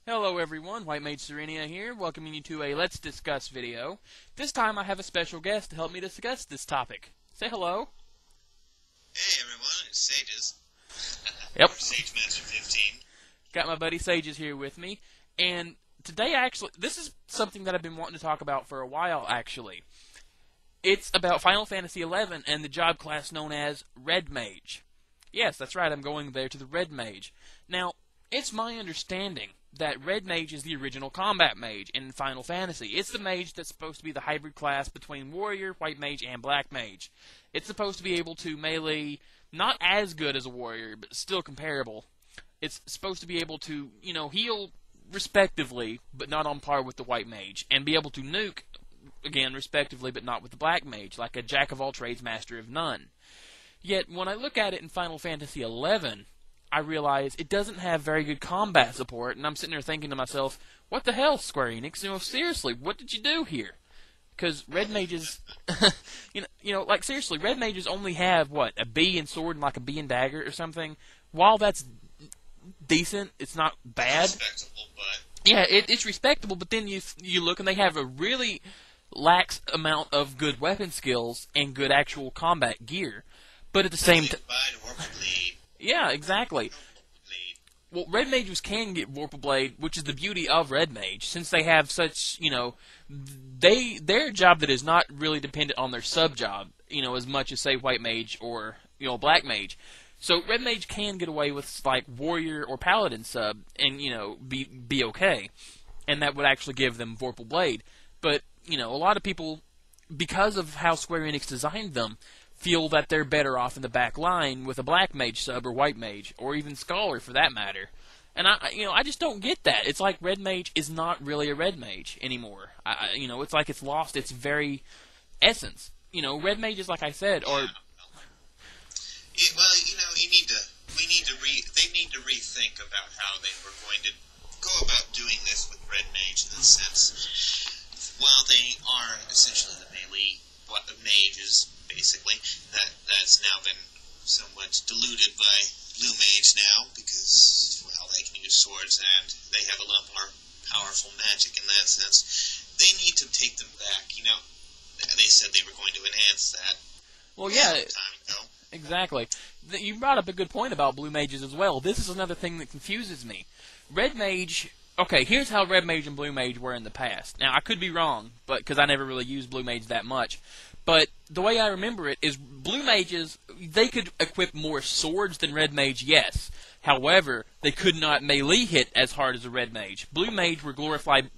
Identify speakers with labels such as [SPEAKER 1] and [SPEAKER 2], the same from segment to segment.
[SPEAKER 1] Hello everyone, White Mage Serenia here, welcoming you to a Let's Discuss video. This time I have a special guest to help me discuss this topic. Say hello.
[SPEAKER 2] Hey everyone, it's Sages.
[SPEAKER 1] Yep.
[SPEAKER 2] Or Sage Master 15.
[SPEAKER 1] Got my buddy Sages here with me, and today this is something that I've been wanting to talk about for a while actually. It's about Final Fantasy XI and the job class known as Red Mage. Yes, that's right, I'm going there to the Red Mage. Now, it's my understanding that Red Mage is the original combat mage in Final Fantasy. It's the mage that's supposed to be the hybrid class between Warrior, White Mage, and Black Mage. It's supposed to be able to melee, not as good as a Warrior, but still comparable. It's supposed to be able to, heal respectively, but not on par with the White Mage, and be able to nuke, again, respectively, but not with the Black Mage, like a jack-of-all-trades, master of none. Yet, when I look at it in Final Fantasy XI, I realize it doesn't have very good combat support, and I'm sitting there thinking to myself, what the hell, Square Enix? Seriously, what did you do here? Because Red Mages, seriously, Red Mages only have, what, a B in sword and like a B in dagger or something? While that's decent, it's not bad.
[SPEAKER 2] Respectable, but...
[SPEAKER 1] Yeah, it's respectable, but then you look and they have a really lax amount of good weapon skills and good actual combat gear. But at the same time... Yeah, exactly. Well, Red Mages can get Vorpal Blade, which is the beauty of Red Mage, since they have such, they're a job that is not really dependent on their sub-job, as much as, say, White Mage or, Black Mage. So Red Mage can get away with, like, Warrior or Paladin sub and, be okay. And that would actually give them Vorpal Blade. But, a lot of people, because of how Square Enix designed them, feel that they're better off in the back line with a Black Mage sub or White Mage, or even Scholar for that matter. And I just don't get that. It's like Red Mage is not really a Red Mage anymore. It's like it's lost its very essence. Red Mages, like I said, are...
[SPEAKER 2] Yeah, well, they need to rethink about how they were going to go about doing this with Red Mage in a sense. While they are essentially the melee mages, basically, that's now been somewhat diluted by Blue Mage now, because, well, they can use swords and they have a lot more powerful magic in that sense. They need to take them back, They said they were going to enhance that.
[SPEAKER 1] Well, yeah,
[SPEAKER 2] time ago.
[SPEAKER 1] Exactly. You brought up a good point about Blue Mages as well. This is another thing that confuses me. Red Mage... Okay, here's how Red Mage and Blue Mage were in the past. Now, I could be wrong, because I never really used Blue Mage that much. But the way I remember it is Blue Mages, they could equip more swords than Red Mage, yes. However, they could not melee hit as hard as a Red Mage. Blue Mage were glorified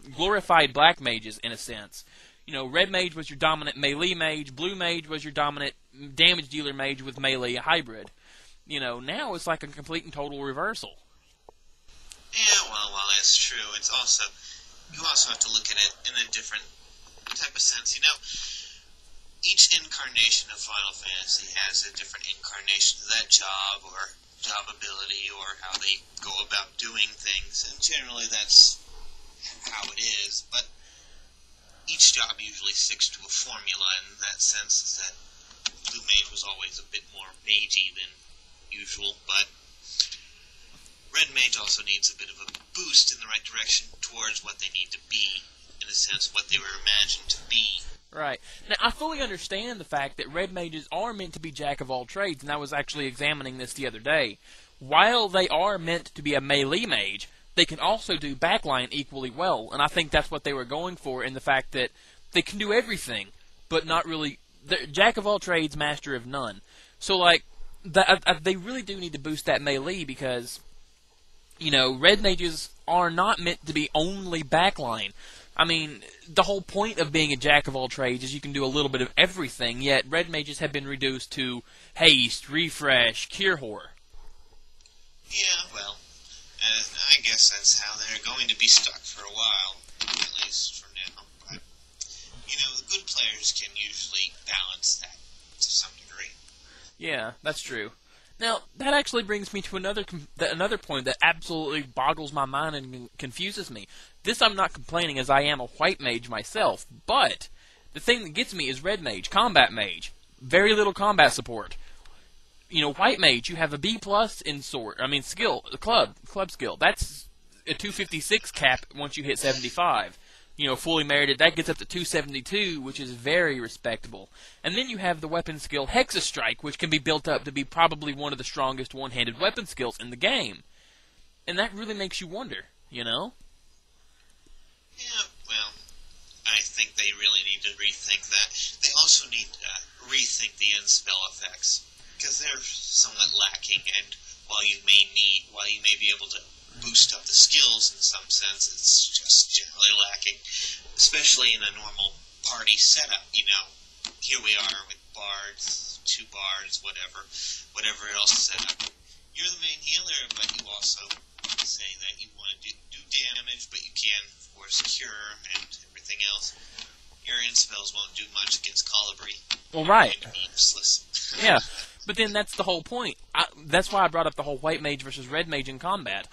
[SPEAKER 1] Black Mages, in a sense. Red Mage was your dominant melee mage. Blue Mage was your dominant damage dealer mage with melee hybrid. Now it's like a complete and total reversal.
[SPEAKER 2] Yeah, well, while that's true, you also have to look at it in a different type of sense. Each incarnation of Final Fantasy has a different incarnation of that job, or job ability, or how they go about doing things, and generally that's how it is, but each job usually sticks to a formula in that sense, is that Blue Mage was always a bit more magey than usual, but Red Mage also needs a bit of a boost in the right direction towards what they need to be, in a sense, what they were imagined to be.
[SPEAKER 1] Right. Now, I fully understand the fact that Red Mages are meant to be jack-of-all-trades, and I was actually examining this the other day. While they are meant to be a melee mage, they can also do backline equally well, and I think that's what they were going for in the fact that they can do everything, but not really... They're jack-of-all-trades, master of none. So, they really do need to boost that melee because... Red Mages are not meant to be only backline. I mean, the whole point of being a jack-of-all-trades is you can do a little bit of everything, yet Red Mages have been reduced to haste, refresh, cure horror.
[SPEAKER 2] Yeah, well, I guess that's how they're going to be stuck for a while, at least for now. But, the good players can usually balance that to some degree.
[SPEAKER 1] Yeah, that's true. Now, that actually brings me to another point that absolutely boggles my mind and confuses me. This I'm not complaining as I am a White Mage myself, but the thing that gets me is Red Mage, Combat Mage. Very little combat support. White Mage, you have a B+ in skill, club skill. That's a 256 cap once you hit 75. You know, fully merited, that gets up to 272, which is very respectable. And then you have the weapon skill Hexa Strike, which can be built up to be probably one of the strongest one-handed weapon skills in the game. And that really makes you wonder, you know?
[SPEAKER 2] Yeah, well, I think they really need to rethink that. They also need to rethink the end spell effects, because they're somewhat lacking, and while you may be able to boost up the skills in some sense, it's just generally lacking, especially in a normal party setup. You know, here we are with bards, 2 bards, whatever else set up. You're the main healer, but you also say that you want to do damage, but you can, of course, cure and everything else. Your end spells won't do much against Colibri.
[SPEAKER 1] Well, right.
[SPEAKER 2] Useless.
[SPEAKER 1] Yeah, but then that's the whole point. That's why I brought up the whole white mage versus red mage in combat.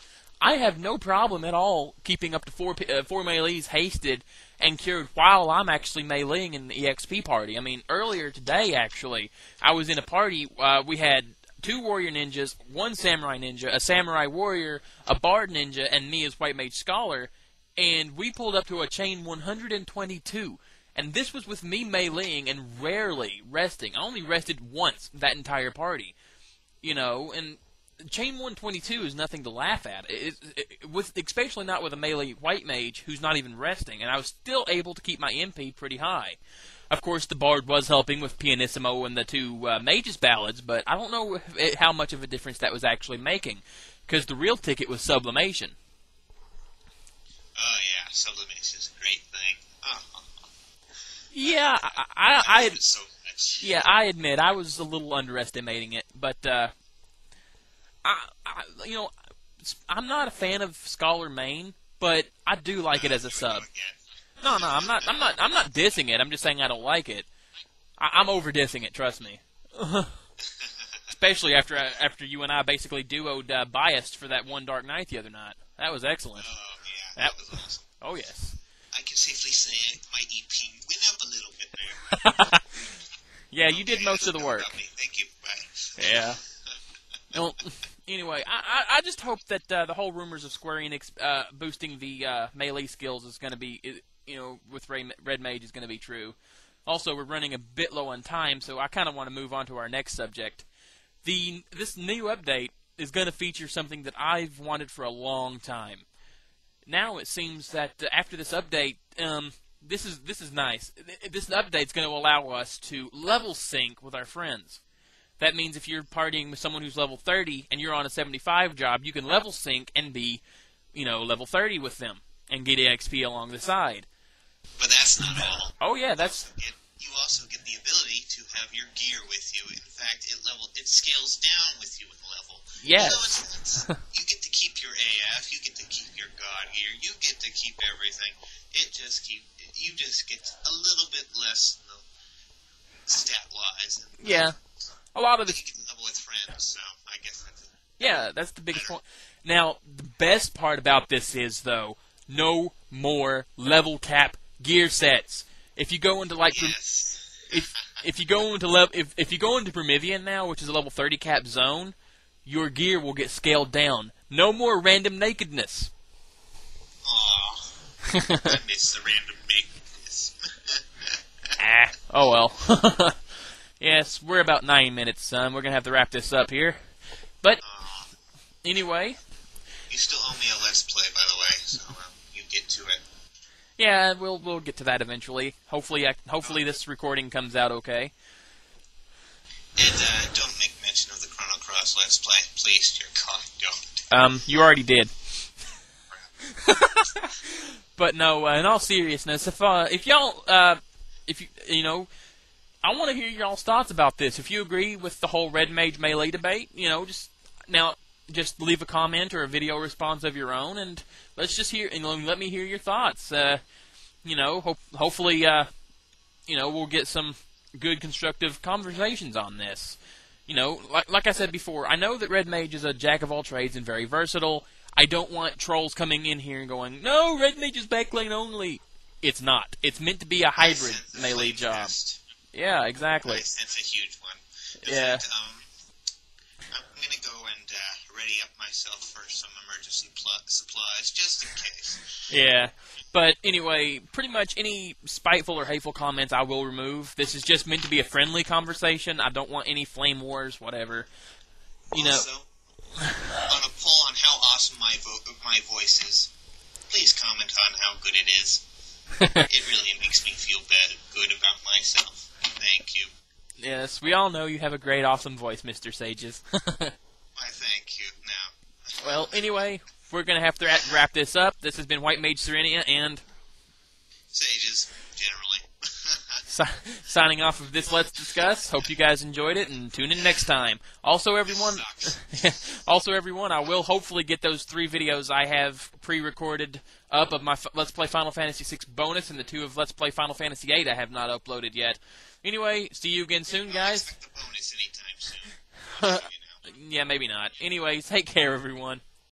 [SPEAKER 1] I have no problem at all keeping up to 4 melees hasted and cured while I'm actually meleeing in the EXP party. I mean, earlier today, actually, I was in a party. We had 2 warrior ninjas, 1 samurai ninja, a samurai warrior, a bard ninja, and me as white mage scholar, and we pulled up to a chain 122. And this was with me meleeing and rarely resting. I only rested once that entire party. You know, and chain 122 is nothing to laugh at, especially not with a melee white mage who's not even resting, and I was still able to keep my MP pretty high. Of course, the bard was helping with Pianissimo and the 2 mages ballads, but I don't know how much of a difference that was actually making, because the real ticket was sublimation.
[SPEAKER 2] Oh yeah, sublimation is a great thing.
[SPEAKER 1] Yeah, I admit I was a little underestimating it, but you know, I'm not a fan of Scholar main, but I do like it as a sub. No, I'm not dissing it. I'm just saying I don't like it. I'm over dissing it. Trust me. Especially after you and I basically duoed Biased for that one Dark Knight the other night. That was excellent.
[SPEAKER 2] Oh yeah, that was awesome.
[SPEAKER 1] Oh yes.
[SPEAKER 2] I can safely say my EP went up a little bit there.
[SPEAKER 1] Yeah, you did most of the work.
[SPEAKER 2] Thank you. Bye.
[SPEAKER 1] Yeah. Well, anyway, I just hope that the whole rumors of Square Enix boosting the melee skills is going to be, you know, with Red Mage is going to be true. Also, we're running a bit low on time, so I kind of want to move on to our next subject. This new update is going to feature something that I've wanted for a long time. Now it seems that after this update, this is nice. This update's going to allow us to level sync with our friends. That means if you're partying with someone who's level 30 and you're on a 75 job, you can level sync and be, you know, level 30 with them and get XP along the side.
[SPEAKER 2] But that's not all.
[SPEAKER 1] Oh yeah, that's.
[SPEAKER 2] You also get the ability to have your gear with you. In fact, it scales down with you in level.
[SPEAKER 1] Yes.
[SPEAKER 2] You get to keep your AF, you get to keep your God gear, you get to keep everything. You just get a little bit less, you know, stat-wise.
[SPEAKER 1] Yeah. A lot of the.
[SPEAKER 2] You can level with friends, so I guess that's it.
[SPEAKER 1] Yeah, that's the biggest point. Now, the best part about this is, though, no more level cap gear sets. If you go into like if you go into Promethean now, which is a level 30 cap zone, your gear will get scaled down. No more random nakedness.
[SPEAKER 2] Aw, I miss the random nakedness.
[SPEAKER 1] Oh well. Yes, we're about 9 minutes, son. We're gonna have to wrap this up here. But anyway,
[SPEAKER 2] you still owe me a Let's Play, by the way, so you get to it.
[SPEAKER 1] Yeah, we'll get to that eventually. Hopefully this recording comes out okay.
[SPEAKER 2] And don't make mention of the Chrono Cross Let's Play, please, dear God, don't.
[SPEAKER 1] You already did. But no, in all seriousness, if y'all, you know, I want to hear y'all's thoughts about this. If you agree with the whole Red Mage melee debate, you know, just leave a comment or a video response of your own, and let's just hear and let me hear your thoughts. You know, hopefully, you know, we'll get some good constructive conversations on this. You know, like I said before, I know that Red Mage is a jack of all trades and very versatile. I don't want trolls coming in here and going, "No, Red Mage is backline only." It's not. It's meant to be a hybrid melee job. Yeah, exactly.
[SPEAKER 2] That's a huge one.
[SPEAKER 1] Yeah.
[SPEAKER 2] I'm going to go and ready up my myself for some emergency supplies, just in case.
[SPEAKER 1] Yeah. But anyway, pretty much any spiteful or hateful comments I will remove. This is just meant to be a friendly conversation. I don't want any flame wars, whatever. You
[SPEAKER 2] also, on a poll on how awesome my voice is, please comment on how good it is. It really makes me feel good about myself. Thank you.
[SPEAKER 1] Yes, we all know you have a great, awesome voice, Mr. Sages.
[SPEAKER 2] I thank you. Now.
[SPEAKER 1] Well, anyway, we're going to have to wrap this up. This has been White Mage Serenia and...
[SPEAKER 2] Sages, generally.
[SPEAKER 1] Signing off of this Let's Discuss. Hope you guys enjoyed it, and tune in next time. Also, everyone, I will hopefully get those 3 videos I have pre-recorded up of my Let's Play Final Fantasy VI bonus and the 2 of Let's Play Final Fantasy VIII I have not uploaded yet. Anyway, see you again soon, guys.
[SPEAKER 2] I expect the bonus anytime soon.
[SPEAKER 1] Yeah, maybe not. Anyways, take care, everyone.